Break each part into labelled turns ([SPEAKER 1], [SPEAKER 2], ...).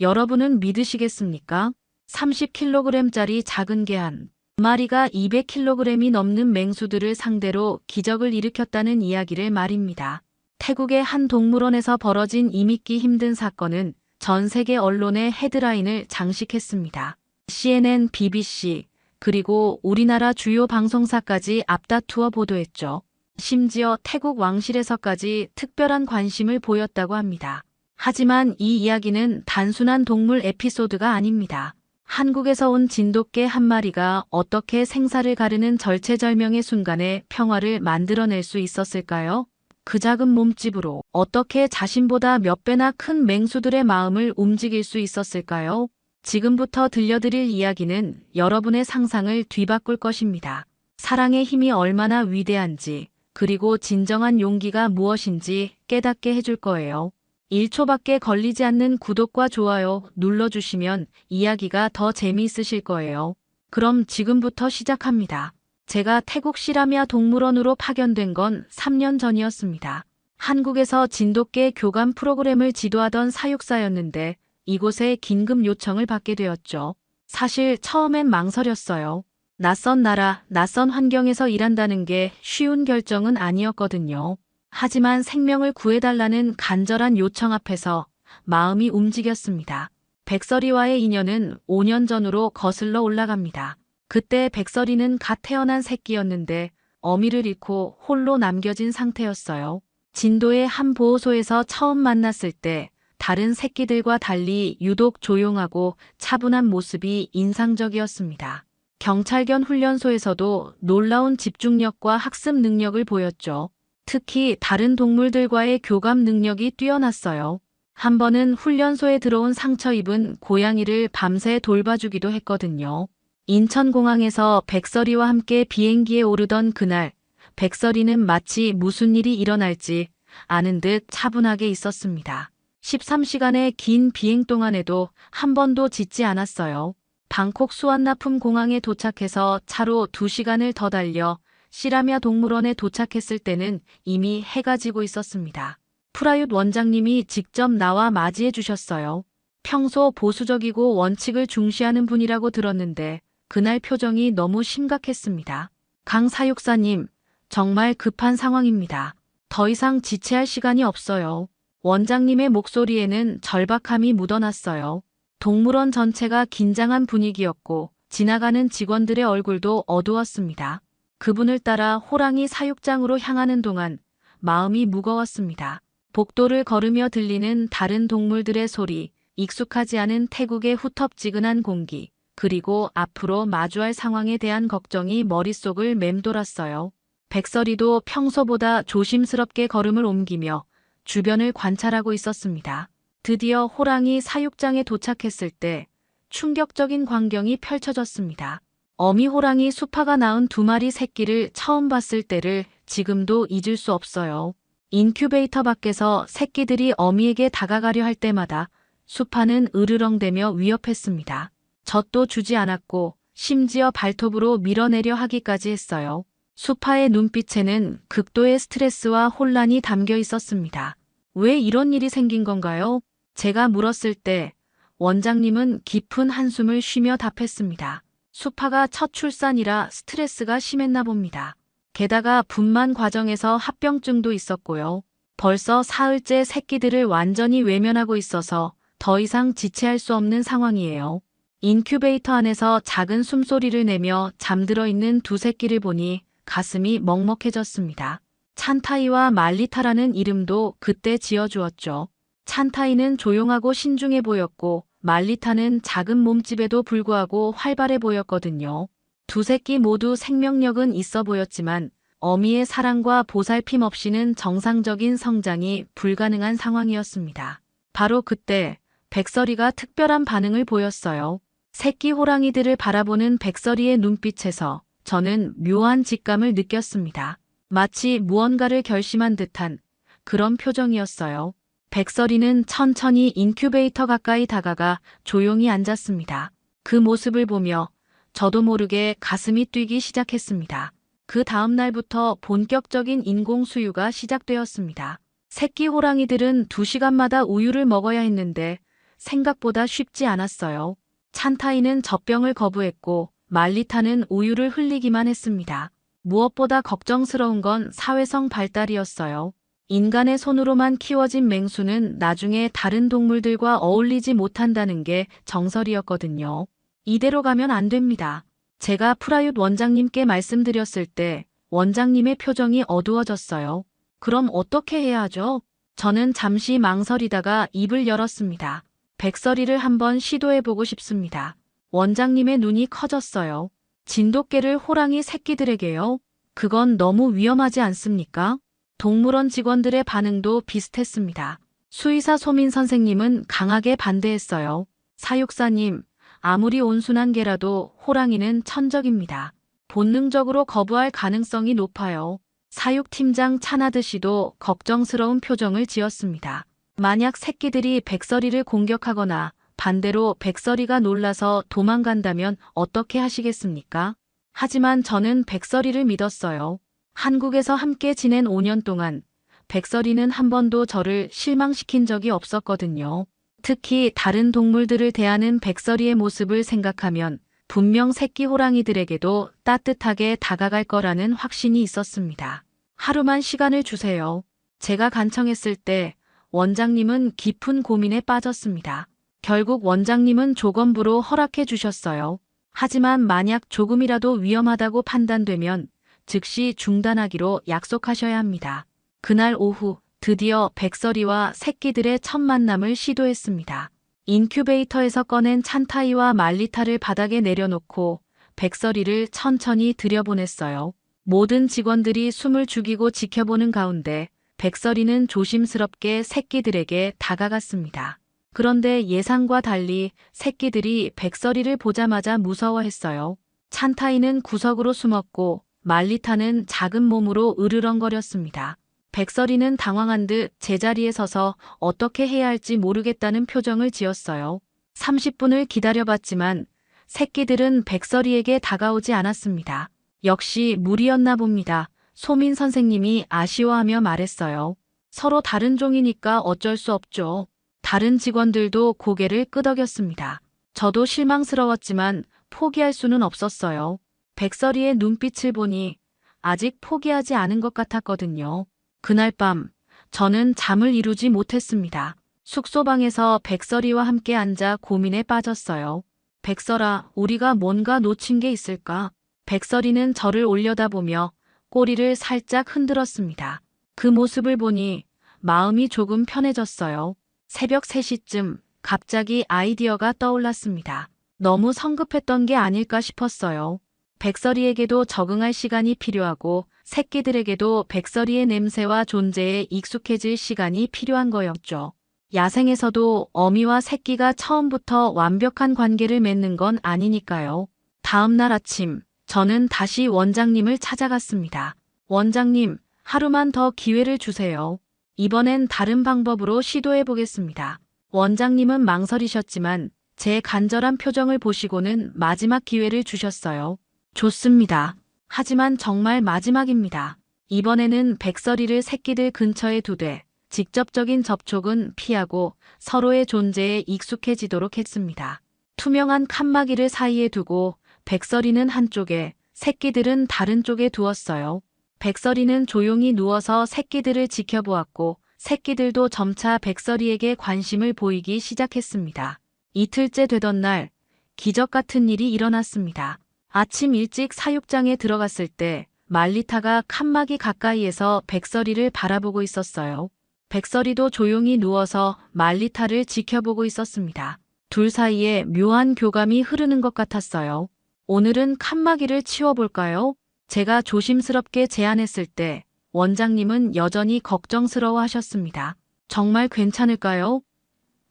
[SPEAKER 1] 여러분은 믿으시겠습니까? 30kg짜리 작은 개 한 마리가 200kg이 넘는 맹수들을 상대로 기적을 일으켰다는 이야기를 말입니다. 태국의 한 동물원에서 벌어진 이 믿기 힘든 사건은 전 세계 언론의 헤드라인을 장식했습니다. CNN, BBC, 그리고 우리나라 주요 방송사까지 앞다투어 보도했죠. 심지어 태국 왕실에서까지 특별한 관심을 보였다고 합니다. 하지만 이 이야기는 단순한 동물 에피소드가 아닙니다. 한국에서 온 진돗개 한 마리가 어떻게 생사를 가르는 절체절명의 순간에 평화를 만들어낼 수 있었을까요? 그 작은 몸집으로 어떻게 자신보다 몇 배나 큰 맹수들의 마음을 움직일 수 있었을까요? 지금부터 들려드릴 이야기는 여러분의 상상을 뒤바꿀 것입니다. 사랑의 힘이 얼마나 위대한지, 그리고 진정한 용기가 무엇인지 깨닫게 해줄 거예요. 1초밖에 걸리지 않는 구독과 좋아요 눌러주시면 이야기가 더 재미있으실 거예요. 그럼 지금부터 시작합니다. 제가 태국 시라미아 동물원으로 파견된 건 3년 전이었습니다. 한국에서 진돗개 교감 프로그램을 지도하던 사육사였는데 이곳에 긴급 요청을 받게 되었죠. 사실 처음엔 망설였어요. 낯선 나라, 낯선 환경에서 일한다는 게 쉬운 결정은 아니었거든요. 하지만 생명을 구해달라는 간절한 요청 앞에서 마음이 움직였습니다. 백설이와의 인연은 5년 전으로 거슬러 올라갑니다. 그때 백설이는 갓 태어난 새끼였는데 어미를 잃고 홀로 남겨진 상태였어요. 진도의 한 보호소에서 처음 만났을 때 다른 새끼들과 달리 유독 조용하고 차분한 모습이 인상적이었습니다. 경찰견 훈련소에서도 놀라운 집중력과 학습 능력을 보였죠. 특히 다른 동물들과의 교감 능력이 뛰어났어요. 한 번은 훈련소에 들어온 상처 입은 고양이를 밤새 돌봐주기도 했거든요. 인천공항에서 백설이와 함께 비행기에 오르던 그날, 백설이는 마치 무슨 일이 일어날지 아는 듯 차분하게 있었습니다. 13시간의 긴 비행 동안에도 한 번도 짖지 않았어요. 방콕 수완나품 공항에 도착해서 차로 2시간을 더 달려 시라미아 동물원에 도착했을 때는 이미 해가 지고 있었습니다. 프라윕 원장님이 직접 나와 맞이해 주셨어요. 평소 보수적이고 원칙을 중시하는 분이라고 들었는데 그날 표정이 너무 심각했습니다. 강 사육사님, 정말 급한 상황입니다. 더 이상 지체할 시간이 없어요. 원장님의 목소리에는 절박함이 묻어났어요. 동물원 전체가 긴장한 분위기였고 지나가는 직원들의 얼굴도 어두웠습니다. 그분을 따라 호랑이 사육장으로 향하는 동안 마음이 무거웠습니다. 복도를 걸으며 들리는 다른 동물들의 소리, 익숙하지 않은 태국의 후텁지근한 공기, 그리고 앞으로 마주할 상황에 대한 걱정이 머릿속을 맴돌았어요. 백설이도 평소보다 조심스럽게 걸음을 옮기며 주변을 관찰하고 있었습니다. 드디어 호랑이 사육장에 도착했을 때 충격적인 광경이 펼쳐졌습니다. 어미 호랑이 수파가 낳은 2마리 새끼를 처음 봤을 때를 지금도 잊을 수 없어요. 인큐베이터 밖에서 새끼들이 어미에게 다가가려 할 때마다 수파는 으르렁대며 위협했습니다. 젖도 주지 않았고 심지어 발톱으로 밀어내려 하기까지 했어요. 수파의 눈빛에는 극도의 스트레스와 혼란이 담겨 있었습니다. 왜 이런 일이 생긴 건가요? 제가 물었을 때 원장님은 깊은 한숨을 쉬며 답했습니다. 수파가 첫 출산이라 스트레스가 심했나 봅니다. 게다가 분만 과정에서 합병증도 있었고요. 벌써 사흘째 새끼들을 완전히 외면하고 있어서 더 이상 지체할 수 없는 상황이에요. 인큐베이터 안에서 작은 숨소리를 내며 잠들어 있는 2 새끼를 보니 가슴이 먹먹해졌습니다. 찬타이와 말리타라는 이름도 그때 지어주었죠. 찬타이는 조용하고 신중해 보였고 말리타는 작은 몸집에도 불구하고 활발해 보였거든요. 2 새끼 모두 생명력은 있어 보였지만 어미의 사랑과 보살핌 없이는 정상적인 성장이 불가능한 상황이었습니다. 바로 그때 백설이가 특별한 반응을 보였어요. 새끼 호랑이들을 바라보는 백설이의 눈빛에서 저는 묘한 직감을 느꼈습니다. 마치 무언가를 결심한 듯한 그런 표정이었어요. 백설이는 천천히 인큐베이터 가까이 다가가 조용히 앉았습니다. 그 모습을 보며 저도 모르게 가슴이 뛰기 시작했습니다. 그 다음 날부터 본격적인 인공수유가 시작되었습니다. 새끼 호랑이들은 2시간마다 우유를 먹어야 했는데 생각보다 쉽지 않았어요. 찬타이는 젖병을 거부했고 말리타는 우유를 흘리기만 했습니다. 무엇보다 걱정스러운 건 사회성 발달이었어요. 인간의 손으로만 키워진 맹수는 나중에 다른 동물들과 어울리지 못한다는 게 정설이었거든요. 이대로 가면 안 됩니다. 제가 프라윷 원장님께 말씀드렸을 때 원장님의 표정이 어두워졌어요. 그럼 어떻게 해야 하죠? 저는 잠시 망설이다가 입을 열었습니다. 백설이를 한번 시도해보고 싶습니다. 원장님의 눈이 커졌어요. 진돗개를 호랑이 새끼들에게요? 그건 너무 위험하지 않습니까? 동물원 직원들의 반응도 비슷했습니다. 수의사 소민 선생님은 강하게 반대했어요. 사육사님, 아무리 온순한 개라도 호랑이는 천적입니다. 본능적으로 거부할 가능성이 높아요. 사육팀장 차나드 씨도 걱정스러운 표정을 지었습니다. 만약 새끼들이 백설이를 공격하거나 반대로 백설이가 놀라서 도망간다면 어떻게 하시겠습니까? 하지만 저는 백설이를 믿었어요. 한국에서 함께 지낸 5년 동안 백설이는 한 번도 저를 실망시킨 적이 없었거든요. 특히 다른 동물들을 대하는 백설이의 모습을 생각하면 분명 새끼 호랑이들에게도 따뜻하게 다가갈 거라는 확신이 있었습니다. 하루만 시간을 주세요. 제가 간청했을 때 원장님은 깊은 고민에 빠졌습니다. 결국 원장님은 조건부로 허락해 주셨어요. 하지만 만약 조금이라도 위험하다고 판단되면 즉시 중단하기로 약속하셔야 합니다. 그날 오후 드디어 백설이와 새끼들의 첫 만남을 시도했습니다. 인큐베이터에서 꺼낸 찬타이와 말리타를 바닥에 내려놓고 백설이를 천천히 들여보냈어요. 모든 직원들이 숨을 죽이고 지켜보는 가운데 백설이는 조심스럽게 새끼들에게 다가갔습니다. 그런데 예상과 달리 새끼들이 백설이를 보자마자 무서워했어요. 찬타이는 구석으로 숨었고 말리타는 작은 몸으로 으르렁거렸습니다. 백설이는 당황한 듯 제자리에 서서 어떻게 해야 할지 모르겠다는 표정을 지었어요. 30분을 기다려봤지만 새끼들은 백설이에게 다가오지 않았습니다. 역시 무리였나 봅니다. 소민 선생님이 아쉬워하며 말했어요. 서로 다른 종이니까 어쩔 수 없죠. 다른 직원들도 고개를 끄덕였습니다. 저도 실망스러웠지만 포기할 수는 없었어요. 백설이의 눈빛을 보니 아직 포기하지 않은 것 같았거든요. 그날 밤 저는 잠을 이루지 못했습니다. 숙소방에서 백설이와 함께 앉아 고민에 빠졌어요. 백설아, 우리가 뭔가 놓친 게 있을까? 백설이는 저를 올려다보며 꼬리를 살짝 흔들었습니다. 그 모습을 보니 마음이 조금 편해졌어요. 새벽 3시쯤 갑자기 아이디어가 떠올랐습니다. 너무 성급했던 게 아닐까 싶었어요. 백설이에게도 적응할 시간이 필요하고 새끼들에게도 백설이의 냄새와 존재에 익숙해질 시간이 필요한 거였죠. 야생에서도 어미와 새끼가 처음부터 완벽한 관계를 맺는 건 아니니까요. 다음 날 아침 저는 다시 원장님을 찾아갔습니다. 원장님, 하루만 더 기회를 주세요. 이번엔 다른 방법으로 시도해 보겠습니다. 원장님은 망설이셨지만 제 간절한 표정을 보시고는 마지막 기회를 주셨어요. 좋습니다. 하지만 정말 마지막입니다. 이번에는 백설이를 새끼들 근처에 두되 직접적인 접촉은 피하고 서로의 존재에 익숙해지도록 했습니다. 투명한 칸막이를 사이에 두고 백설이는 한쪽에, 새끼들은 다른 쪽에 두었어요. 백설이는 조용히 누워서 새끼들을 지켜보았고 새끼들도 점차 백설이에게 관심을 보이기 시작했습니다. 이틀째 되던 날, 기적 같은 일이 일어났습니다. 아침 일찍 사육장에 들어갔을 때 말리타가 칸막이 가까이에서 백설이를 바라보고 있었어요. 백설이도 조용히 누워서 말리타를 지켜보고 있었습니다. 둘 사이에 묘한 교감이 흐르는 것 같았어요. 오늘은 칸막이를 치워볼까요? 제가 조심스럽게 제안했을 때 원장님은 여전히 걱정스러워 하셨습니다. 정말 괜찮을까요?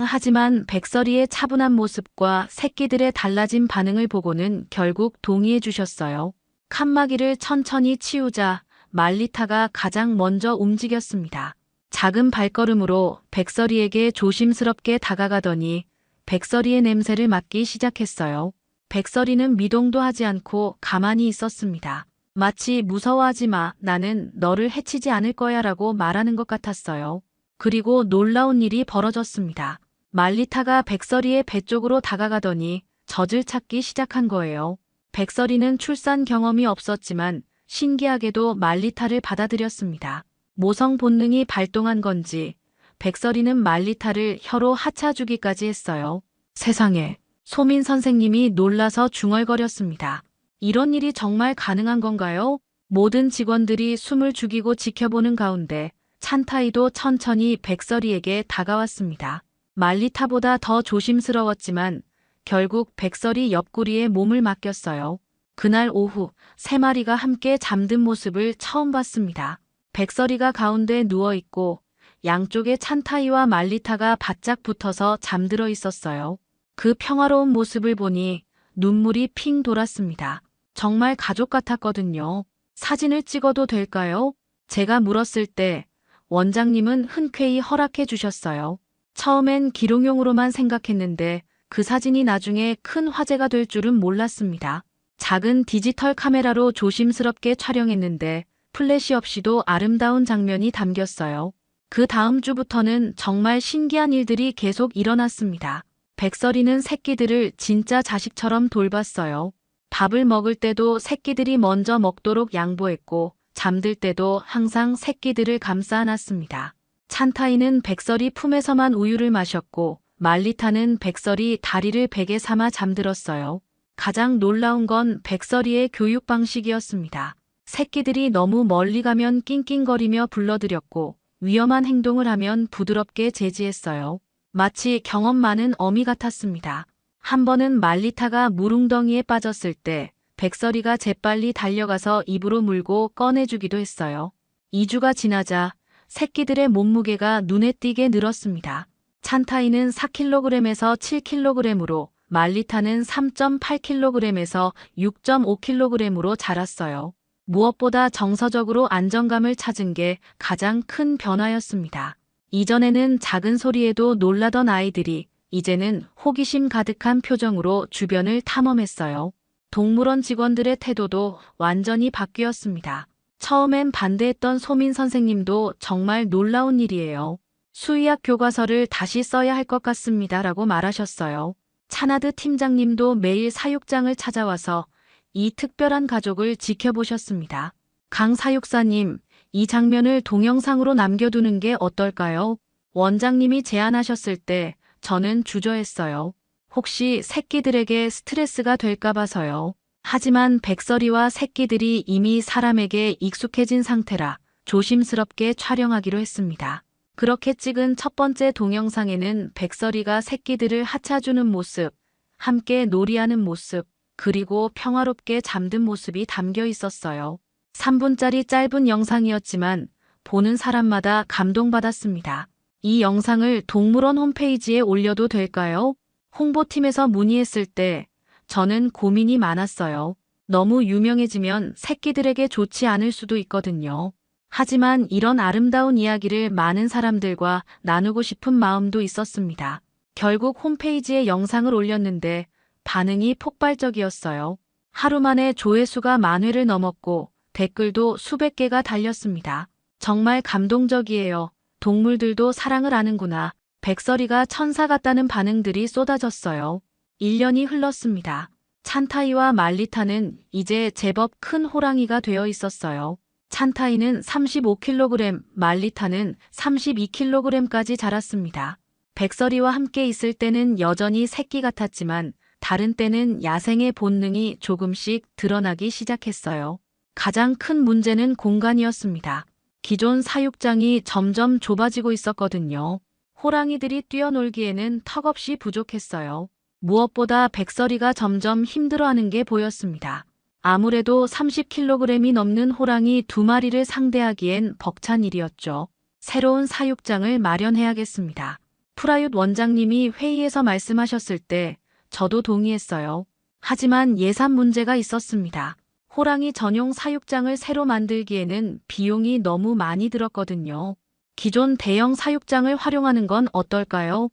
[SPEAKER 1] 하지만 백설이의 차분한 모습과 새끼들의 달라진 반응을 보고는 결국 동의해 주셨어요. 칸막이를 천천히 치우자 말리타가 가장 먼저 움직였습니다. 작은 발걸음으로 백설이에게 조심스럽게 다가가더니 백설이의 냄새를 맡기 시작했어요. 백설이는 미동도 하지 않고 가만히 있었습니다. 마치 무서워하지 마, 나는 너를 해치지 않을 거야 라고 말하는 것 같았어요. 그리고 놀라운 일이 벌어졌습니다. 말리타가 백설이의 배 쪽으로 다가가더니 젖을 찾기 시작한 거예요. 백설이는 출산 경험이 없었지만 신기하게도 말리타를 받아들였습니다. 모성 본능이 발동한 건지 백설이는 말리타를 혀로 하차주기까지 했어요. 세상에, 소민 선생님이 놀라서 중얼거렸습니다. 이런 일이 정말 가능한 건가요? 모든 직원들이 숨을 죽이고 지켜보는 가운데 찬타이도 천천히 백설이에게 다가왔습니다. 말리타보다 더 조심스러웠지만 결국 백설이 옆구리에 몸을 맡겼어요. 그날 오후 3마리가 함께 잠든 모습을 처음 봤습니다. 백설이가 가운데 누워있고 양쪽에 찬타이와 말리타가 바짝 붙어서 잠들어 있었어요. 그 평화로운 모습을 보니 눈물이 핑 돌았습니다. 정말 가족 같았거든요. 사진을 찍어도 될까요? 제가 물었을 때 원장님은 흔쾌히 허락해 주셨어요. 처음엔 기록용으로만 생각했는데 그 사진이 나중에 큰 화제가 될 줄은 몰랐습니다. 작은 디지털 카메라로 조심스럽게 촬영했는데 플래시 없이도 아름다운 장면이 담겼어요. 그 다음 주부터는 정말 신기한 일들이 계속 일어났습니다. 백설이는 새끼들을 진짜 자식처럼 돌봤어요. 밥을 먹을 때도 새끼들이 먼저 먹도록 양보했고 잠들 때도 항상 새끼들을 감싸 안았습니다. 찬타이는 백설이 품에서만 우유를 마셨고 말리타는 백설이 다리를 베개 삼아 잠들었어요. 가장 놀라운 건 백설이의 교육 방식이었습니다. 새끼들이 너무 멀리 가면 낑낑거리며 불러들였고 위험한 행동을 하면 부드럽게 제지했어요. 마치 경험 많은 어미 같았습니다. 한 번은 말리타가 물웅덩이에 빠졌을 때 백설이가 재빨리 달려가서 입으로 물고 꺼내주기도 했어요. 2주가 지나자 새끼들의 몸무게가 눈에 띄게 늘었습니다. 찬타이는 4kg에서 7kg으로 말리타는 3.8kg에서 6.5kg으로 자랐어요. 무엇보다 정서적으로 안정감을 찾은 게 가장 큰 변화였습니다. 이전에는 작은 소리에도 놀라던 아이들이 이제는 호기심 가득한 표정으로 주변을 탐험했어요. 동물원 직원들의 태도도 완전히 바뀌었습니다. 처음엔 반대했던 소민 선생님도 정말 놀라운 일이에요. 수의학 교과서를 다시 써야 할 것 같습니다 라고 말하셨어요. 차나드 팀장님도 매일 사육장을 찾아와서 이 특별한 가족을 지켜보셨습니다. 강 사육사님, 이 장면을 동영상으로 남겨두는 게 어떨까요? 원장님이 제안하셨을 때 저는 주저했어요. 혹시 새끼들에게 스트레스가 될까 봐서요. 하지만 백설이와 새끼들이 이미 사람에게 익숙해진 상태라 조심스럽게 촬영하기로 했습니다. 그렇게 찍은 첫 번째 동영상에는 백설이가 새끼들을 하차주는 모습, 함께 놀이하는 모습, 그리고 평화롭게 잠든 모습이 담겨 있었어요. 3분짜리 짧은 영상이었지만 보는 사람마다 감동받았습니다. 이 영상을 동물원 홈페이지에 올려도 될까요? 홍보팀에서 문의했을 때 저는 고민이 많았어요. 너무 유명해지면 새끼들에게 좋지 않을 수도 있거든요. 하지만 이런 아름다운 이야기를 많은 사람들과 나누고 싶은 마음도 있었습니다. 결국 홈페이지에 영상을 올렸는데 반응이 폭발적이었어요. 하루 만에 조회수가 10,000회를 넘었고 댓글도 수백 개가 달렸습니다. 정말 감동적이에요. 동물들도 사랑을 아는구나. 백설이가 천사 같다는 반응들이 쏟아졌어요. 1년이 흘렀습니다. 찬타이와 말리타는 이제 제법 큰 호랑이가 되어 있었어요. 찬타이는 35kg, 말리타는 32kg까지 자랐습니다. 백설이와 함께 있을 때는 여전히 새끼 같았지만 다른 때는 야생의 본능이 조금씩 드러나기 시작했어요. 가장 큰 문제는 공간이었습니다. 기존 사육장이 점점 좁아지고 있었거든요. 호랑이들이 뛰어놀기에는 턱없이 부족했어요. 무엇보다 백설이가 점점 힘들어하는 게 보였습니다. 아무래도 30kg이 넘는 호랑이 2마리를 상대하기엔 벅찬 일이었죠. 새로운 사육장을 마련해야겠습니다. 프라윷 원장님이 회의에서 말씀하셨을 때 저도 동의했어요. 하지만 예산 문제가 있었습니다. 호랑이 전용 사육장을 새로 만들기에는 비용이 너무 많이 들었거든요. 기존 대형 사육장을 활용하는 건 어떨까요?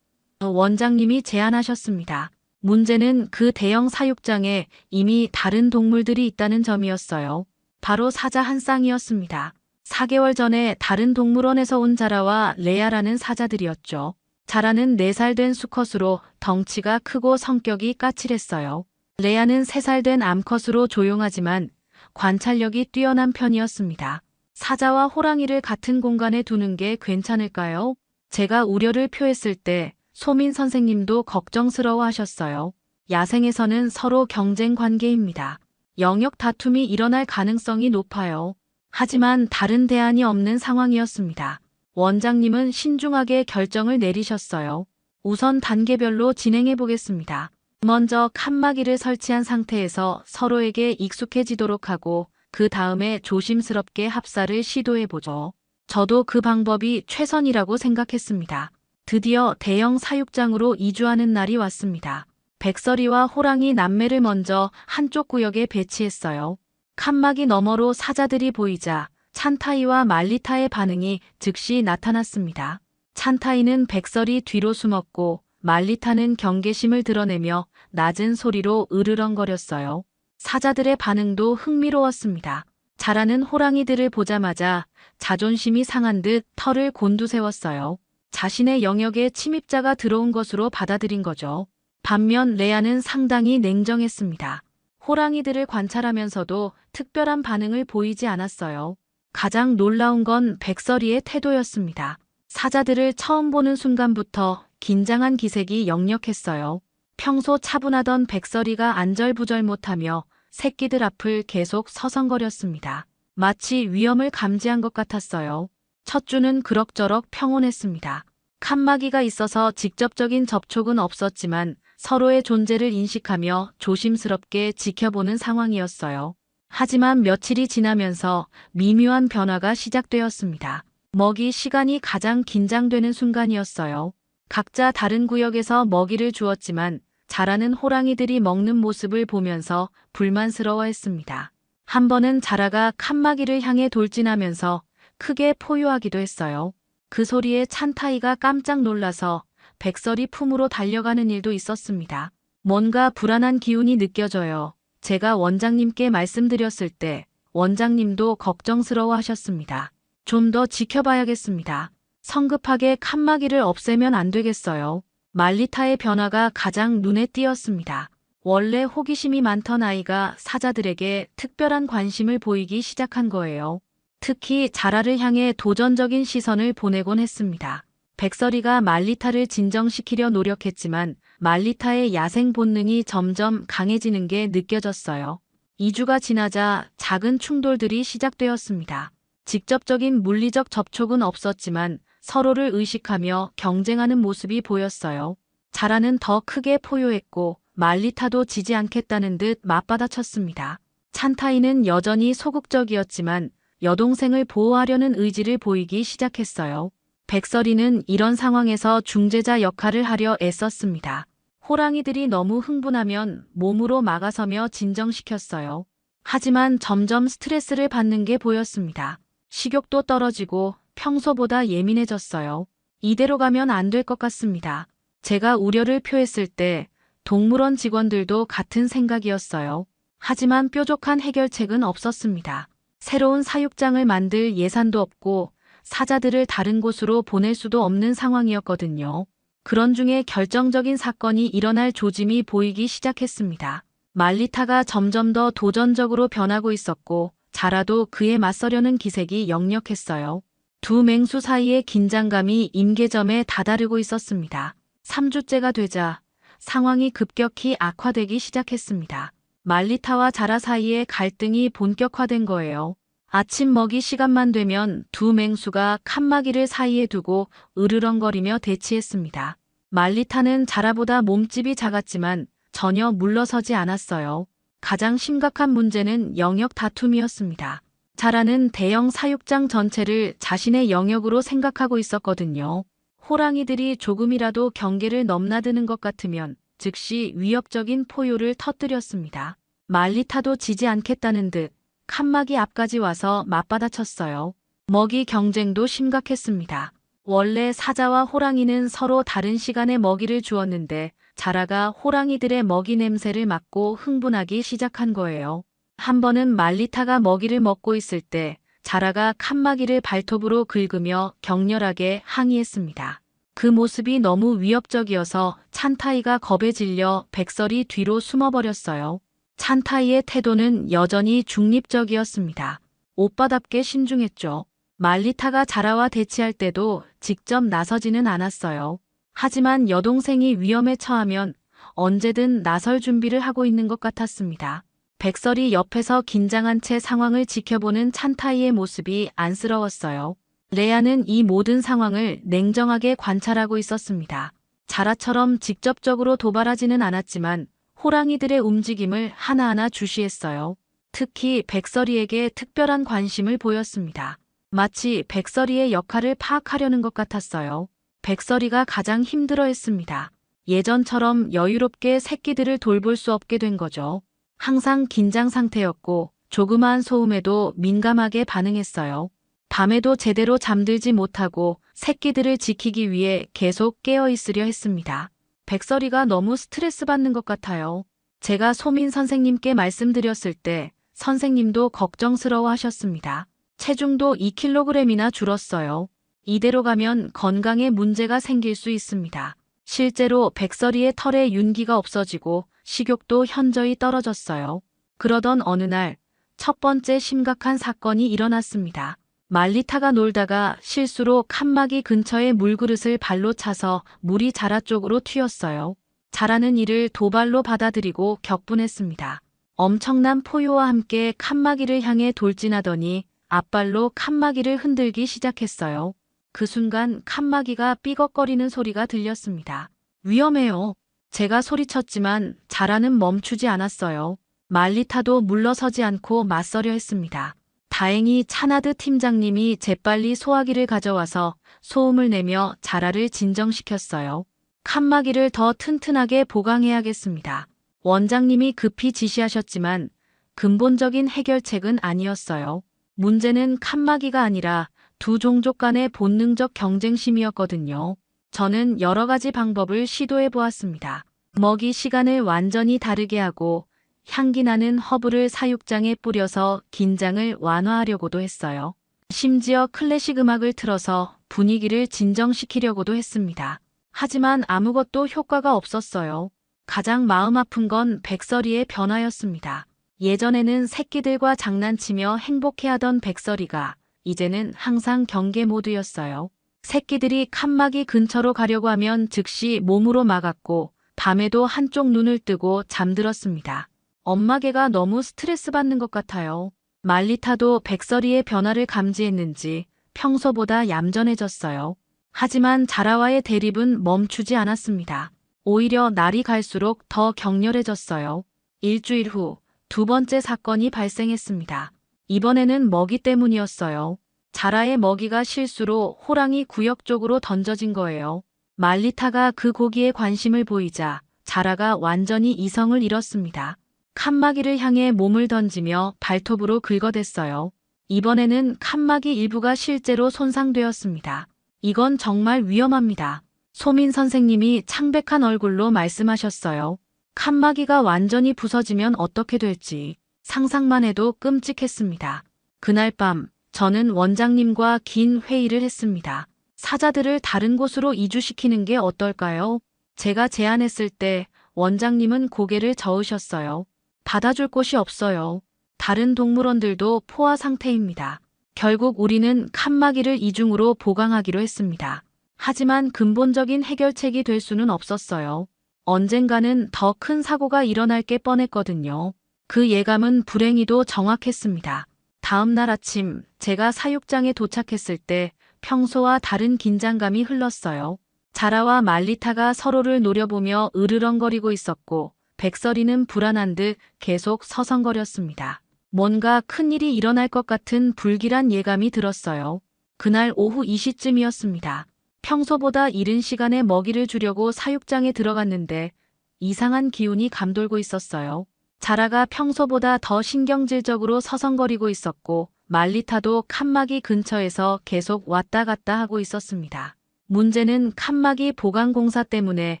[SPEAKER 1] 원장님이 제안하셨습니다. 문제는 그 대형 사육장에 이미 다른 동물들이 있다는 점이었어요. 바로 사자 한 쌍이었습니다. 4개월 전에 다른 동물원에서 온 자라와 레아라는 사자들이었죠. 자라는 4살 된 수컷으로 덩치가 크고 성격이 까칠했어요. 레아는 3살 된 암컷으로 조용하지만 관찰력이 뛰어난 편이었습니다. 사자와 호랑이를 같은 공간에 두는 게 괜찮을까요? 제가 우려를 표했을 때 소민 선생님도 걱정스러워 하셨어요. 야생에서는 서로 경쟁 관계입니다. 영역 다툼이 일어날 가능성이 높아요. 하지만 다른 대안이 없는 상황이었습니다. 원장님은 신중하게 결정을 내리셨어요. 우선 단계별로 진행해 보겠습니다. 먼저 칸막이를 설치한 상태에서 서로에게 익숙해지도록 하고 그 다음에 조심스럽게 합사를 시도해 보죠. 저도 그 방법이 최선이라고 생각했습니다. 드디어 대형 사육장으로 이주하는 날이 왔습니다. 백설이와 호랑이 남매를 먼저 한쪽 구역에 배치했어요. 칸막이 너머로 사자들이 보이자 찬타이와 말리타의 반응이 즉시 나타났습니다. 찬타이는 백설이 뒤로 숨었고 말리타는 경계심을 드러내며 낮은 소리로 으르렁거렸어요. 사자들의 반응도 흥미로웠습니다. 자라는 호랑이들을 보자마자 자존심이 상한 듯 털을 곤두세웠어요. 자신의 영역에 침입자가 들어온 것으로 받아들인 거죠. 반면 레아는 상당히 냉정했습니다. 호랑이들을 관찰하면서도 특별한 반응을 보이지 않았어요. 가장 놀라운 건 백설이의 태도였습니다. 사자들을 처음 보는 순간부터 긴장한 기색이 역력했어요. 평소 차분하던 백설이가 안절부절 못하며 새끼들 앞을 계속 서성거렸습니다. 마치 위험을 감지한 것 같았어요. 첫 주는 그럭저럭 평온했습니다. 칸막이가 있어서 직접적인 접촉은 없었지만 서로의 존재를 인식하며 조심스럽게 지켜보는 상황이었어요. 하지만 며칠이 지나면서 미묘한 변화가 시작되었습니다. 먹이 시간이 가장 긴장되는 순간이었어요. 각자 다른 구역에서 먹이를 주었지만 자라는 호랑이들이 먹는 모습을 보면서 불만스러워했습니다. 한 번은 자라가 칸막이를 향해 돌진하면서 크게 포효하기도 했어요. 그 소리에 찬타이가 깜짝 놀라서 백설이 품으로 달려가는 일도 있었습니다. 뭔가 불안한 기운이 느껴져요. 제가 원장님께 말씀드렸을 때 원장님도 걱정스러워 하셨습니다. 좀 더 지켜봐야겠습니다. 성급하게 칸막이를 없애면 안 되겠어요. 말리타의 변화가 가장 눈에 띄었습니다. 원래 호기심이 많던 아이가 사자들에게 특별한 관심을 보이기 시작한 거예요. 특히 자라를 향해 도전적인 시선을 보내곤 했습니다. 백설이가 말리타를 진정시키려 노력했지만 말리타의 야생 본능이 점점 강해지는 게 느껴졌어요. 2주가 지나자 작은 충돌들이 시작되었습니다. 직접적인 물리적 접촉은 없었지만 서로를 의식하며 경쟁하는 모습이 보였어요. 자라는 더 크게 포효했고 말리타도 지지 않겠다는 듯 맞받아쳤습니다. 찬타이는 여전히 소극적이었지만 여동생을 보호하려는 의지를 보이기 시작했어요. 백설이는 이런 상황에서 중재자 역할을 하려 애썼습니다. 호랑이들이 너무 흥분하면 몸으로 막아서며 진정시켰어요. 하지만 점점 스트레스를 받는 게 보였습니다. 식욕도 떨어지고 평소보다 예민해졌어요. 이대로 가면 안 될 것 같습니다. 제가 우려를 표했을 때 동물원 직원들도 같은 생각이었어요. 하지만 뾰족한 해결책은 없었습니다. 새로운 사육장을 만들 예산도 없고 사자들을 다른 곳으로 보낼 수도 없는 상황이었거든요. 그런 중에 결정적인 사건이 일어날 조짐이 보이기 시작했습니다. 말리타가 점점 더 도전적으로 변하고 있었고 자라도 그에 맞서려는 기색이 역력했어요. 두 맹수 사이의 긴장감이 임계점에 다다르고 있었습니다. 3주째가 되자 상황이 급격히 악화되기 시작했습니다. 말리타와 자라 사이의 갈등이 본격화된 거예요. 아침 먹이 시간만 되면 두 맹수가 칸막이를 사이에 두고 으르렁거리며 대치했습니다. 말리타는 자라보다 몸집이 작았지만 전혀 물러서지 않았어요. 가장 심각한 문제는 영역 다툼이었습니다. 자라는 대형 사육장 전체를 자신의 영역으로 생각하고 있었거든요. 호랑이들이 조금이라도 경계를 넘나드는 것 같으면 즉시 위협적인 포효를 터뜨렸습니다. 말리타도 지지 않겠다는 듯 칸막이 앞까지 와서 맞받아쳤어요. 먹이 경쟁도 심각했습니다. 원래 사자와 호랑이는 서로 다른 시간에 먹이를 주었는데 자라가 호랑이들의 먹이 냄새를 맡고 흥분하기 시작한 거예요. 한 번은 말리타가 먹이를 먹고 있을 때 자라가 칸막이를 발톱으로 긁으며 격렬하게 항의했습니다. 그 모습이 너무 위협적이어서 찬타이가 겁에 질려 백설이 뒤로 숨어버렸어요. 찬타이의 태도는 여전히 중립적이었습니다. 오빠답게 신중했죠. 말리타가 자라와 대치할 때도 직접 나서지는 않았어요. 하지만 여동생이 위험에 처하면 언제든 나설 준비를 하고 있는 것 같았습니다. 백설이 옆에서 긴장한 채 상황을 지켜보는 찬타이의 모습이 안쓰러웠어요. 레아는 이 모든 상황을 냉정하게 관찰하고 있었습니다. 자라처럼 직접적으로 도발하지는 않았지만 호랑이들의 움직임을 하나하나 주시했어요. 특히 백설이에게 특별한 관심을 보였습니다. 마치 백설이의 역할을 파악하려는 것 같았어요. 백설이가 가장 힘들어했습니다. 예전처럼 여유롭게 새끼들을 돌볼 수 없게 된 거죠. 항상 긴장 상태였고 조그마한 소음에도 민감하게 반응했어요. 밤에도 제대로 잠들지 못하고 새끼들을 지키기 위해 계속 깨어 있으려 했습니다. 백설이가 너무 스트레스 받는 것 같아요. 제가 소민 선생님께 말씀드렸을 때 선생님도 걱정스러워 하셨습니다. 체중도 2kg이나 줄었어요. 이대로 가면 건강에 문제가 생길 수 있습니다. 실제로 백설이의 털에 윤기가 없어지고 식욕도 현저히 떨어졌어요. 그러던 어느 날 첫 번째 심각한 사건이 일어났습니다. 말리타가 놀다가 실수로 칸막이 근처의 물그릇을 발로 차서 물이 자라 쪽으로 튀었어요. 자라는 이를 도발로 받아들이고 격분했습니다. 엄청난 포효와 함께 칸막이를 향해 돌진하더니 앞발로 칸막이를 흔들기 시작했어요. 그 순간 칸막이가 삐걱거리는 소리가 들렸습니다. 위험해요. 제가 소리쳤지만 자라는 멈추지 않았어요. 말리타도 물러서지 않고 맞서려 했습니다. 다행히 차나드 팀장님이 재빨리 소화기를 가져와서 소음을 내며 자라를 진정시켰어요. 칸막이를 더 튼튼하게 보강해야겠습니다. 원장님이 급히 지시하셨지만 근본적인 해결책은 아니었어요. 문제는 칸막이가 아니라 두 종족 간의 본능적 경쟁심이었거든요. 저는 여러 가지 방법을 시도해 보았습니다. 먹이 시간을 완전히 다르게 하고 향기 나는 허브를 사육장에 뿌려서 긴장을 완화하려고도 했어요. 심지어 클래식 음악을 틀어서 분위기를 진정시키려고도 했습니다. 하지만 아무것도 효과가 없었어요. 가장 마음 아픈 건 백설이의 변화였습니다. 예전에는 새끼들과 장난치며 행복해하던 백설이가 이제는 항상 경계 모드였어요. 새끼들이 칸막이 근처로 가려고 하면 즉시 몸으로 막았고 밤에도 한쪽 눈을 뜨고 잠들었습니다. 엄마개가 너무 스트레스 받는 것 같아요. 말리타도 백설이의 변화를 감지했는지 평소보다 얌전해졌어요. 하지만 자라와의 대립은 멈추지 않았습니다. 오히려 날이 갈수록 더 격렬해졌어요. 일주일 후 두 번째 사건이 발생했습니다. 이번에는 먹이 때문이었어요. 자라의 먹이가 실수로 호랑이 구역 쪽으로 던져진 거예요. 말리타가 그 고기에 관심을 보이자 자라가 완전히 이성을 잃었습니다. 칸막이를 향해 몸을 던지며 발톱으로 긁어댔어요. 이번에는 칸막이 일부가 실제로 손상되었습니다. 이건 정말 위험합니다. 소민 선생님이 창백한 얼굴로 말씀하셨어요. 칸막이가 완전히 부서지면 어떻게 될지 상상만 해도 끔찍했습니다. 그날 밤 저는 원장님과 긴 회의를 했습니다. 사자들을 다른 곳으로 이주시키는 게 어떨까요? 제가 제안했을 때 원장님은 고개를 저으셨어요. 받아줄 곳이 없어요. 다른 동물원들도 포화 상태입니다. 결국 우리는 칸막이를 이중으로 보강하기로 했습니다. 하지만 근본적인 해결책이 될 수는 없었어요. 언젠가는 더 큰 사고가 일어날 게 뻔했거든요. 그 예감은 불행히도 정확했습니다. 다음 날 아침 제가 사육장에 도착했을 때 평소와 다른 긴장감이 흘렀어요. 자라와 말리타가 서로를 노려보며 으르렁거리고 있었고 백설이는 불안한 듯 계속 서성거렸습니다. 뭔가 큰일이 일어날 것 같은 불길한 예감이 들었어요. 그날 오후 2시쯤이었습니다. 평소보다 이른 시간에 먹이를 주려고 사육장에 들어갔는데 이상한 기운이 감돌고 있었어요. 자라가 평소보다 더 신경질적으로 서성거리고 있었고 말리타도 칸막이 근처에서 계속 왔다 갔다 하고 있었습니다. 문제는 칸막이 보강 공사 때문에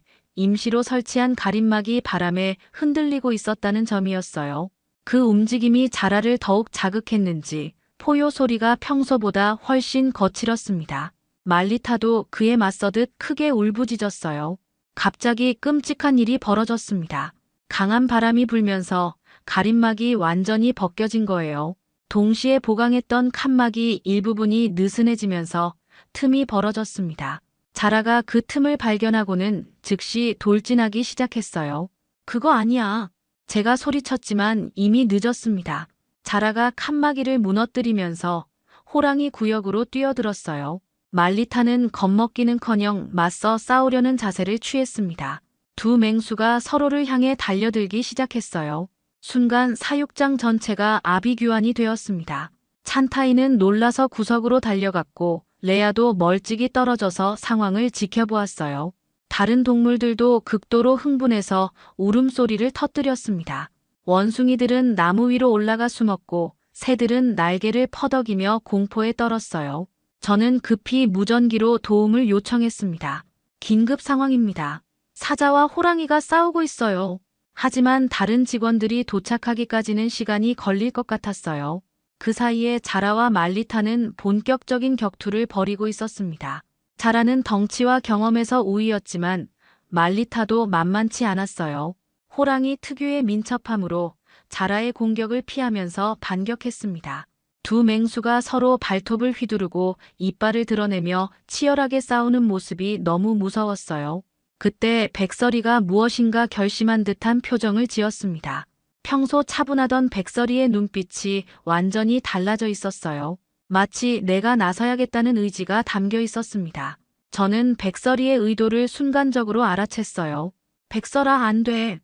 [SPEAKER 1] 임시로 설치한 가림막이 바람에 흔들리고 있었다는 점이었어요. 그 움직임이 자라를 더욱 자극했는지 포효 소리가 평소보다 훨씬 거칠었습니다. 말리타도 그에 맞서듯 크게 울부짖었어요. 갑자기 끔찍한 일이 벌어졌습니다. 강한 바람이 불면서 가림막이 완전히 벗겨진 거예요. 동시에 보강했던 칸막이 일부분이 느슨해지면서 틈이 벌어졌습니다. 자라가 그 틈을 발견하고는 즉시 돌진하기 시작했어요. 그거 아니야. 제가 소리쳤지만 이미 늦었습니다. 자라가 칸막이를 무너뜨리면서 호랑이 구역으로 뛰어들었어요. 말리타는 겁먹기는커녕 맞서 싸우려는 자세를 취했습니다. 두 맹수가 서로를 향해 달려들기 시작했어요. 순간 사육장 전체가 아비규환이 되었습니다. 찬타이는 놀라서 구석으로 달려갔고 레아도 멀찍이 떨어져서 상황을 지켜보았어요. 다른 동물들도 극도로 흥분해서 울음소리를 터뜨렸습니다. 원숭이들은 나무 위로 올라가 숨었고 새들은 날개를 퍼덕이며 공포에 떨었어요. 저는 급히 무전기로 도움을 요청했습니다. 긴급 상황입니다. 사자와 호랑이가 싸우고 있어요. 하지만 다른 직원들이 도착하기까지는 시간이 걸릴 것 같았어요. 그 사이에 자라와 말리타는 본격적인 격투를 벌이고 있었습니다. 자라는 덩치와 경험에서 우위였지만 말리타도 만만치 않았어요. 호랑이 특유의 민첩함으로 자라의 공격을 피하면서 반격했습니다. 두 맹수가 서로 발톱을 휘두르고 이빨을 드러내며 치열하게 싸우는 모습이 너무 무서웠어요. 그때 백설이가 무엇인가 결심한 듯한 표정을 지었습니다. 평소 차분하던 백설이의 눈빛이 완전히 달라져 있었어요. 마치 내가 나서야겠다는 의지가 담겨 있었습니다. 저는 백설이의 의도를 순간적으로 알아챘어요. 백설아, 안 돼.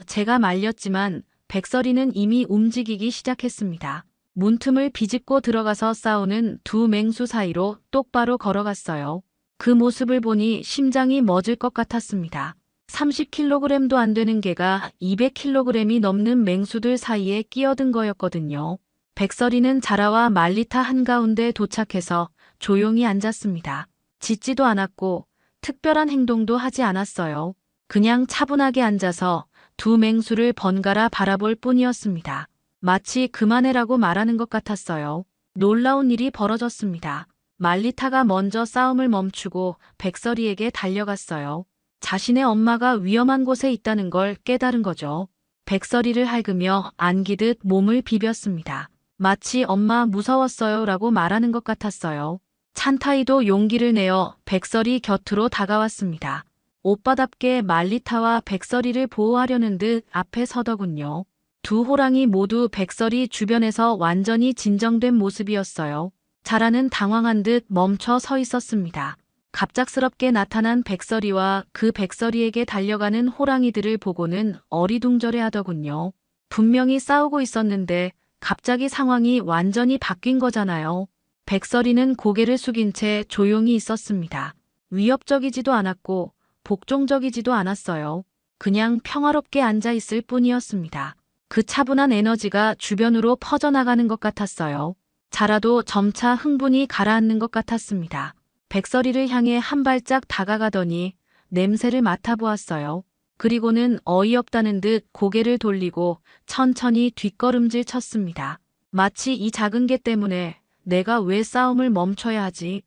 [SPEAKER 1] 제가 말렸지만 백설이는 이미 움직이기 시작했습니다. 문틈을 비집고 들어가서 싸우는 두 맹수 사이로 똑바로 걸어갔어요. 그 모습을 보니 심장이 멎을 것 같았습니다. 30kg도 안 되는 개가 200kg이 넘는 맹수들 사이에 끼어든 거였거든요. 백설이는 자라와 말리타 한가운데 도착해서 조용히 앉았습니다. 짖지도 않았고 특별한 행동도 하지 않았어요. 그냥 차분하게 앉아서 두 맹수를 번갈아 바라볼 뿐이었습니다. 마치 그만해라고 말하는 것 같았어요. 놀라운 일이 벌어졌습니다. 말리타가 먼저 싸움을 멈추고 백설이에게 달려갔어요. 자신의 엄마가 위험한 곳에 있다는 걸 깨달은 거죠. 백설이를 핥으며 안기듯 몸을 비볐습니다. 마치 엄마 무서웠어요 라고 말하는 것 같았어요. 찬타이도 용기를 내어 백설이 곁으로 다가왔습니다. 오빠답게 말리타와 백설이를 보호하려는 듯 앞에 서더군요. 두 호랑이 모두 백설이 주변에서 완전히 진정된 모습이었어요. 자라는 당황한 듯 멈춰 서 있었습니다. 갑작스럽게 나타난 백설이와 그 백설이에게 달려가는 호랑이들을 보고는 어리둥절해 하더군요. 분명히 싸우고 있었는데 갑자기 상황이 완전히 바뀐 거잖아요. 백설이는 고개를 숙인 채 조용히 있었습니다. 위협적이지도 않았고 복종적이지도 않았어요. 그냥 평화롭게 앉아 있을 뿐이었습니다. 그 차분한 에너지가 주변으로 퍼져나가는 것 같았어요. 자라도 점차 흥분이 가라앉는 것 같았습니다. 백설이를 향해 한 발짝 다가가더니 냄새를 맡아보았어요. 그리고는 어이없다는 듯 고개를 돌리고 천천히 뒷걸음질 쳤습니다. 마치 이 작은 개 때문에 내가 왜 싸움을 멈춰야 하지?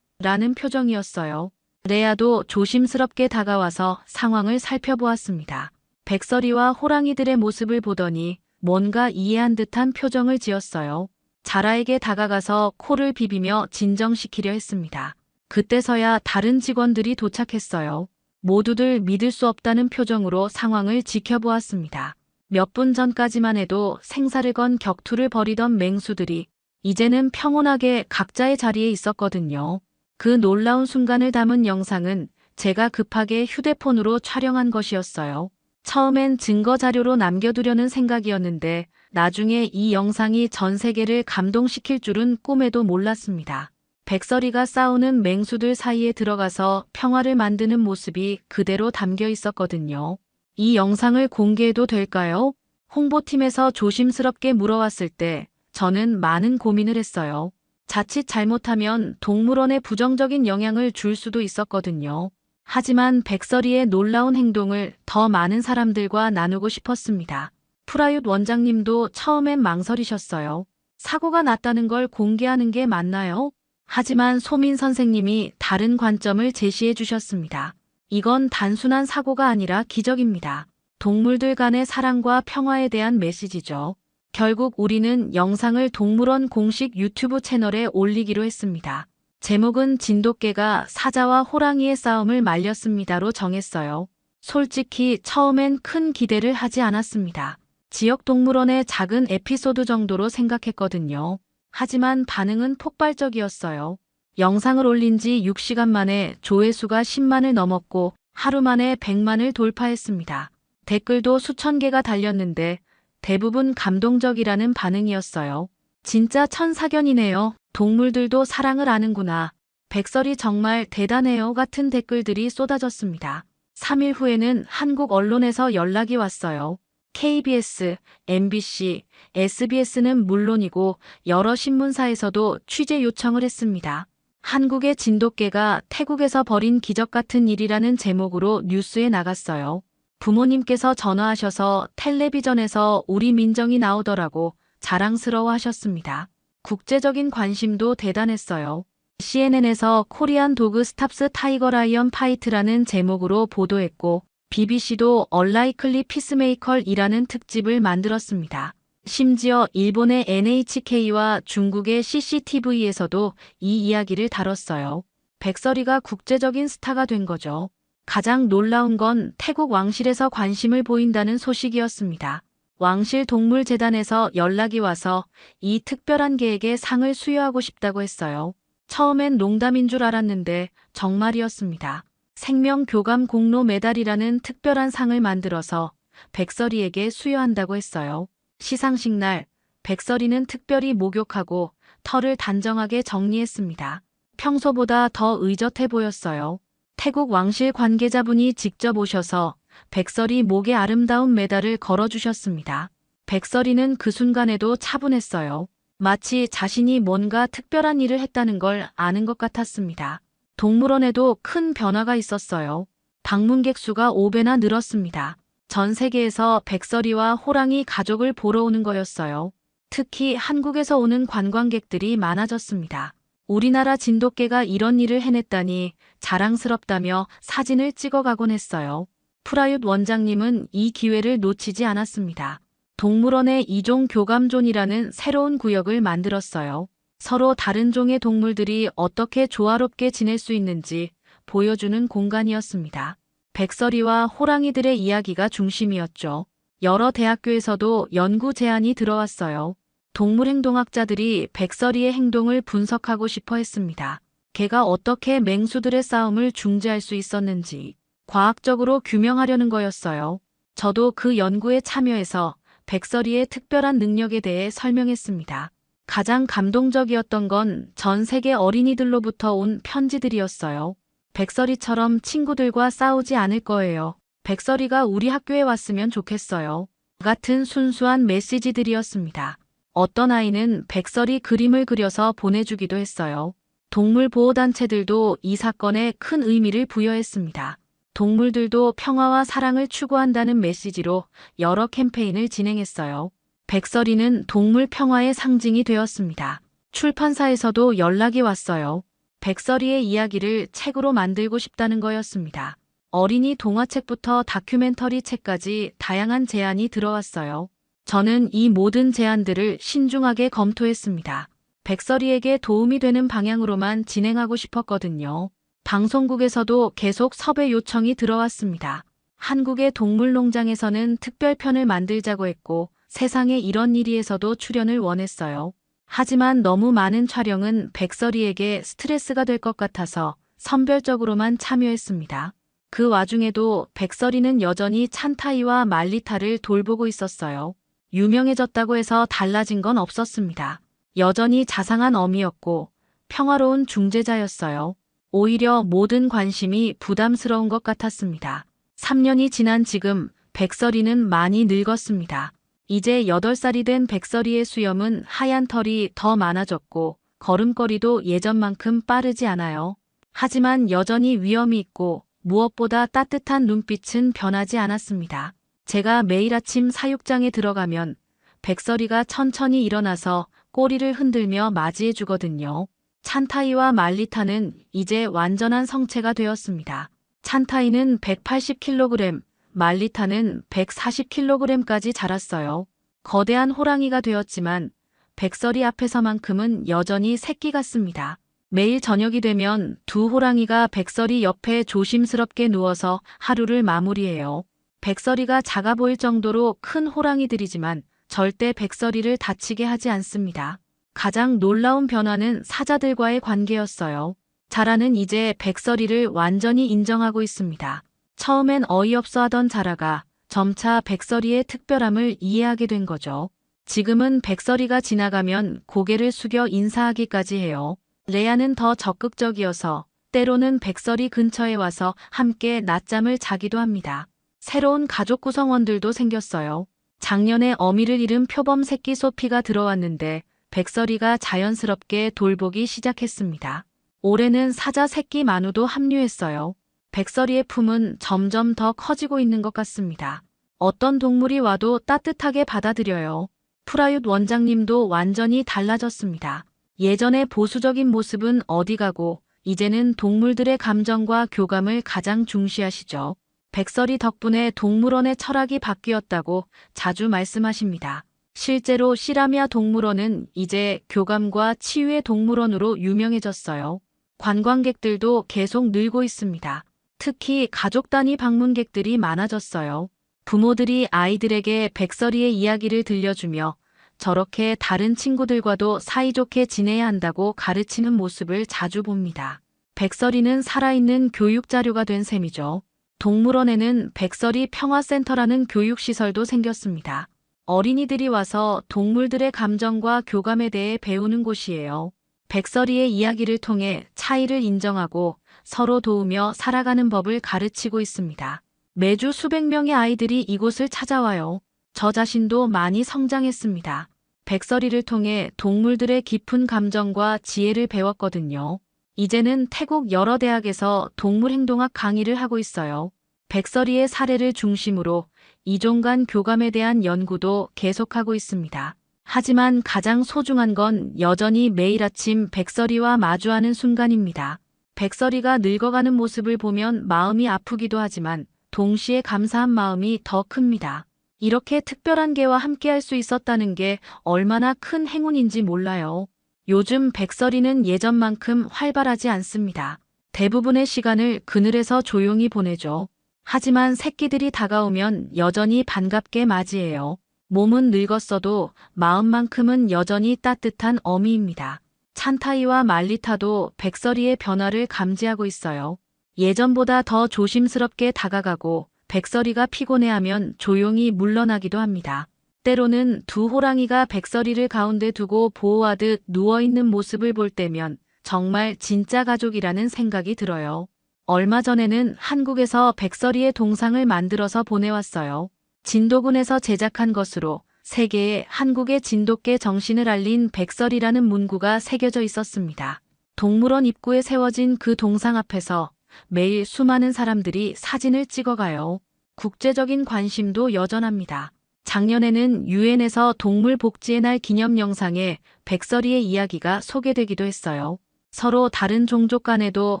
[SPEAKER 1] 라는 표정이었어요. 레아도 조심스럽게 다가와서 상황을 살펴보았습니다. 백설이와 호랑이들의 모습을 보더니 뭔가 이해한 듯한 표정을 지었어요. 자라에게 다가가서 코를 비비며 진정시키려 했습니다. 그때서야 다른 직원들이 도착했어요. 모두들 믿을 수 없다는 표정으로 상황을 지켜보았습니다. 몇 분 전까지만 해도 생사를 건 격투를 벌이던 맹수들이 이제는 평온하게 각자의 자리에 있었거든요. 그 놀라운 순간을 담은 영상은 제가 급하게 휴대폰으로 촬영한 것이었어요. 처음엔 증거 자료로 남겨두려는 생각이었는데 나중에 이 영상이 전 세계를 감동시킬 줄은 꿈에도 몰랐습니다. 백설이가 싸우는 맹수들 사이에 들어가서 평화를 만드는 모습이 그대로 담겨 있었거든요. 이 영상을 공개해도 될까요? 홍보팀에서 조심스럽게 물어왔을 때 저는 많은 고민을 했어요. 자칫 잘못하면 동물원에 부정적인 영향을 줄 수도 있었거든요. 하지만 백설이의 놀라운 행동을 더 많은 사람들과 나누고 싶었습니다. 프라윷 원장님도 처음엔 망설이셨어요. 사고가 났다는 걸 공개하는 게 맞나요? 하지만 소민 선생님이 다른 관점을 제시해 주셨습니다. 이건 단순한 사고가 아니라 기적입니다. 동물들 간의 사랑과 평화에 대한 메시지죠. 결국 우리는 영상을 동물원 공식 유튜브 채널에 올리기로 했습니다. 제목은 진돗개가 사자와 호랑이의 싸움을 말렸습니다로 정했어요. 솔직히 처음엔 큰 기대를 하지 않았습니다. 지역 동물원의 작은 에피소드 정도로 생각했거든요. 하지만 반응은 폭발적이었어요. 영상을 올린 지 6시간 만에 조회수가 10만을 넘었고 하루 만에 100만을 돌파했습니다. 댓글도 수천 개가 달렸는데 대부분 감동적이라는 반응이었어요. 진짜 천사견이네요. 동물들도 사랑을 아는구나. 백설이 정말 대단해요. 같은 댓글들이 쏟아졌습니다. 3일 후에는 한국 언론에서 연락이 왔어요. KBS, MBC, SBS는 물론이고 여러 신문사에서도 취재 요청을 했습니다. 한국의 진돗개가 태국에서 벌인 기적 같은 일이라는 제목으로 뉴스에 나갔어요. 부모님께서 전화하셔서 텔레비전에서 우리 민정이 나오더라고 자랑스러워 하셨습니다. 국제적인 관심도 대단했어요. CNN에서 코리안 도그 스탑스 타이거 라이언 파이트라는 제목으로 보도했고 BBC도 얼라이클리 피스메이컬이라는 특집을 만들었습니다. 심지어 일본의 NHK와 중국의 CCTV에서도 이 이야기를 다뤘어요. 백설이가 국제적인 스타가 된 거죠. 가장 놀라운 건 태국 왕실에서 관심을 보인다는 소식이었습니다. 왕실 동물재단에서 연락이 와서 이 특별한 개에게 상을 수여하고 싶다고 했어요. 처음엔 농담인 줄 알았는데 정말이었습니다. 생명교감 공로 메달이라는 특별한 상을 만들어서 백설이에게 수여한다고 했어요. 시상식 날 백설이는 특별히 목욕하고 털을 단정하게 정리했습니다. 평소보다 더 의젓해 보였어요. 태국 왕실 관계자분이 직접 오셔서 백설이 목에 아름다운 메달을 걸어주셨습니다. 백설이는 그 순간에도 차분했어요. 마치 자신이 뭔가 특별한 일을 했다는 걸 아는 것 같았습니다. 동물원에도 큰 변화가 있었어요. 방문객 수가 5배나 늘었습니다. 전 세계에서 백설이와 호랑이 가족을 보러 오는 거였어요. 특히 한국에서 오는 관광객들이 많아졌습니다. 우리나라 진돗개가 이런 일을 해냈다니 자랑스럽다며 사진을 찍어가곤 했어요. 프라윷 원장님은 이 기회를 놓치지 않았습니다. 동물원의 이종 교감존이라는 새로운 구역을 만들었어요. 서로 다른 종의 동물들이 어떻게 조화롭게 지낼 수 있는지 보여주는 공간이었습니다. 백설이와 호랑이들의 이야기가 중심이었죠. 여러 대학교에서도 연구 제안이 들어왔어요. 동물행동학자들이 백설이의 행동을 분석하고 싶어 했습니다. 개가 어떻게 맹수들의 싸움을 중재할 수 있었는지 과학적으로 규명하려는 거였어요. 저도 그 연구에 참여해서 백설이의 특별한 능력에 대해 설명했습니다. 가장 감동적이었던 건 전 세계 어린이들로부터 온 편지들이었어요. 백설이처럼 친구들과 싸우지 않을 거예요. 백설이가 우리 학교에 왔으면 좋겠어요. 같은 순수한 메시지들이었습니다. 어떤 아이는 백설이 그림을 그려서 보내주기도 했어요. 동물보호단체들도 이 사건에 큰 의미를 부여했습니다. 동물들도 평화와 사랑을 추구한다는 메시지로 여러 캠페인을 진행했어요. 백설이는 동물 평화의 상징이 되었습니다. 출판사에서도 연락이 왔어요. 백설이의 이야기를 책으로 만들고 싶다는 거였습니다. 어린이 동화책부터 다큐멘터리 책까지 다양한 제안이 들어왔어요. 저는 이 모든 제안들을 신중하게 검토했습니다. 백설이에게 도움이 되는 방향으로만 진행하고 싶었거든요. 방송국에서도 계속 섭외 요청이 들어왔습니다. 한국의 동물농장에서는 특별편을 만들자고 했고 세상에 이런 일이에서도 출연을 원했어요. 하지만 너무 많은 촬영은 백설이에게 스트레스가 될 것 같아서 선별적으로만 참여했습니다. 그 와중에도 백설이는 여전히 찬타이와 말리타를 돌보고 있었어요. 유명해졌다고 해서 달라진 건 없었습니다. 여전히 자상한 어미였고 평화로운 중재자였어요. 오히려 모든 관심이 부담스러운 것 같았습니다. 3년이 지난 지금 백설이는 많이 늙었습니다. 이제 8살이 된 백설이의 수염은 하얀 털이 더 많아졌고 걸음걸이도 예전만큼 빠르지 않아요. 하지만 여전히 위엄이 있고 무엇보다 따뜻한 눈빛은 변하지 않았습니다. 제가 매일 아침 사육장에 들어가면 백설이가 천천히 일어나서 꼬리를 흔들며 맞이해 주거든요. 찬타이와 말리타는 이제 완전한 성체가 되었습니다. 찬타이는 180kg, 말리타는 140kg까지 자랐어요. 거대한 호랑이가 되었지만 백설이 앞에서만큼은 여전히 새끼 같습니다. 매일 저녁이 되면 두 호랑이가 백설이 옆에 조심스럽게 누워서 하루를 마무리해요. 백설이가 작아 보일 정도로 큰 호랑이들이지만 절대 백설이를 다치게 하지 않습니다. 가장 놀라운 변화는 사자들과의 관계였어요. 자라는 이제 백설이를 완전히 인정하고 있습니다. 처음엔 어이없어 하던 자라가 점차 백설이의 특별함을 이해하게 된 거죠. 지금은 백설이가 지나가면 고개를 숙여 인사하기까지 해요. 레아는 더 적극적이어서 때로는 백설이 근처에 와서 함께 낮잠을 자기도 합니다. 새로운 가족 구성원들도 생겼어요. 작년에 어미를 잃은 표범 새끼 소피가 들어왔는데 백설이가 자연스럽게 돌보기 시작했습니다. 올해는 사자 새끼 마누도 합류했어요. 백설이의 품은 점점 더 커지고 있는 것 같습니다. 어떤 동물이 와도 따뜻하게 받아들여요. 프라윳 원장님도 완전히 달라졌습니다. 예전의 보수적인 모습은 어디 가고 이제는 동물들의 감정과 교감을 가장 중시하시죠. 백설이 덕분에 동물원의 철학이 바뀌었다고 자주 말씀하십니다. 실제로 시라미아 동물원은 이제 교감과 치유의 동물원으로 유명해졌어요. 관광객들도 계속 늘고 있습니다. 특히 가족 단위 방문객들이 많아졌어요. 부모들이 아이들에게 백설이의 이야기를 들려주며 저렇게 다른 친구들과도 사이좋게 지내야 한다고 가르치는 모습을 자주 봅니다. 백설이는 살아있는 교육 자료가 된 셈이죠. 동물원에는 백설이 평화센터라는 교육시설도 생겼습니다. 어린이들이 와서 동물들의 감정과 교감에 대해 배우는 곳이에요. 백설이의 이야기를 통해 차이를 인정하고 서로 도우며 살아가는 법을 가르치고 있습니다. 매주 수백 명의 아이들이 이곳을 찾아와요. 저 자신도 많이 성장했습니다. 백설이를 통해 동물들의 깊은 감정과 지혜를 배웠거든요. 이제는 태국 여러 대학에서 동물행동학 강의를 하고 있어요. 백설이의 사례를 중심으로 이종 간 교감에 대한 연구도 계속하고 있습니다. 하지만 가장 소중한 건 여전히 매일 아침 백설이와 마주하는 순간입니다. 백설이가 늙어가는 모습을 보면 마음이 아프기도 하지만 동시에 감사한 마음이 더 큽니다. 이렇게 특별한 개와 함께할 수 있었다는 게 얼마나 큰 행운인지 몰라요. 요즘 백설이는 예전만큼 활발하지 않습니다. 대부분의 시간을 그늘에서 조용히 보내죠. 하지만 새끼들이 다가오면 여전히 반갑게 맞이해요. 몸은 늙었어도 마음만큼은 여전히 따뜻한 어미입니다. 찬타이와 말리타도 백설이의 변화를 감지하고 있어요. 예전보다 더 조심스럽게 다가가고 백설이가 피곤해하면 조용히 물러나기도 합니다. 때로는 두 호랑이가 백설이를 가운데 두고 보호하듯 누워있는 모습을 볼 때면 정말 진짜 가족이라는 생각이 들어요. 얼마 전에는 한국에서 백설이의 동상을 만들어서 보내왔어요. 진도군에서 제작한 것으로 세계에 한국의 진돗개 정신을 알린 백설이라는 문구가 새겨져 있었습니다. 동물원 입구에 세워진 그 동상 앞에서 매일 수많은 사람들이 사진을 찍어가요. 국제적인 관심도 여전합니다. 작년에는 유엔에서 동물복지의 날 기념 영상에 백설이의 이야기가 소개되기도 했어요. 서로 다른 종족 간에도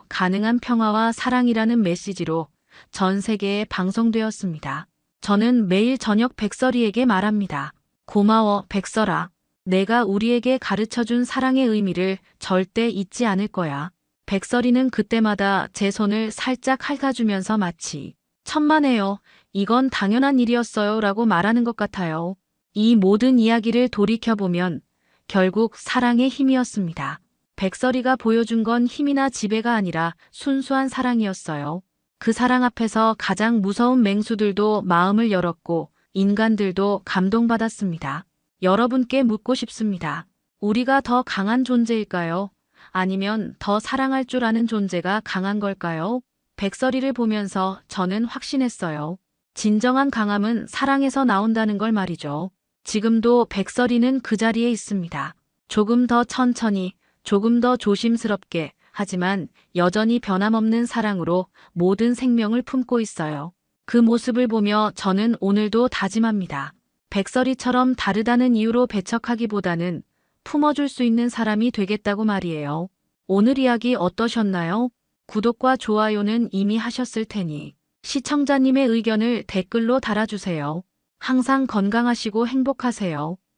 [SPEAKER 1] 가능한 평화와 사랑이라는 메시지로 전 세계에 방송되었습니다. 저는 매일 저녁 백설이에게 말합니다. 고마워, 백설아. 내가 우리에게 가르쳐준 사랑의 의미를 절대 잊지 않을 거야. 백설이는 그때마다 제 손을 살짝 핥아주면서 마치 천만에요. 이건 당연한 일이었어요. 라고 말하는 것 같아요. 이 모든 이야기를 돌이켜보면 결국 사랑의 힘이었습니다. 백설이가 보여준 건 힘이나 지배가 아니라 순수한 사랑이었어요. 그 사랑 앞에서 가장 무서운 맹수들도 마음을 열었고 인간들도 감동받았습니다. 여러분께 묻고 싶습니다. 우리가 더 강한 존재일까요? 아니면 더 사랑할 줄 아는 존재가 강한 걸까요? 백설이를 보면서 저는 확신했어요. 진정한 강함은 사랑에서 나온다는 걸 말이죠. 지금도 백설이는 그 자리에 있습니다. 조금 더 천천히, 조금 더 조심스럽게, 하지만 여전히 변함없는 사랑으로 모든 생명을 품고 있어요. 그 모습을 보며 저는 오늘도 다짐합니다. 백설이처럼 다르다는 이유로 배척하기보다는 품어줄 수 있는 사람이 되겠다고 말이에요. 오늘 이야기 어떠셨나요? 구독과 좋아요는 이미 하셨을 테니 시청자님의 의견을 댓글로 달아주세요. 항상 건강하시고 행복하세요.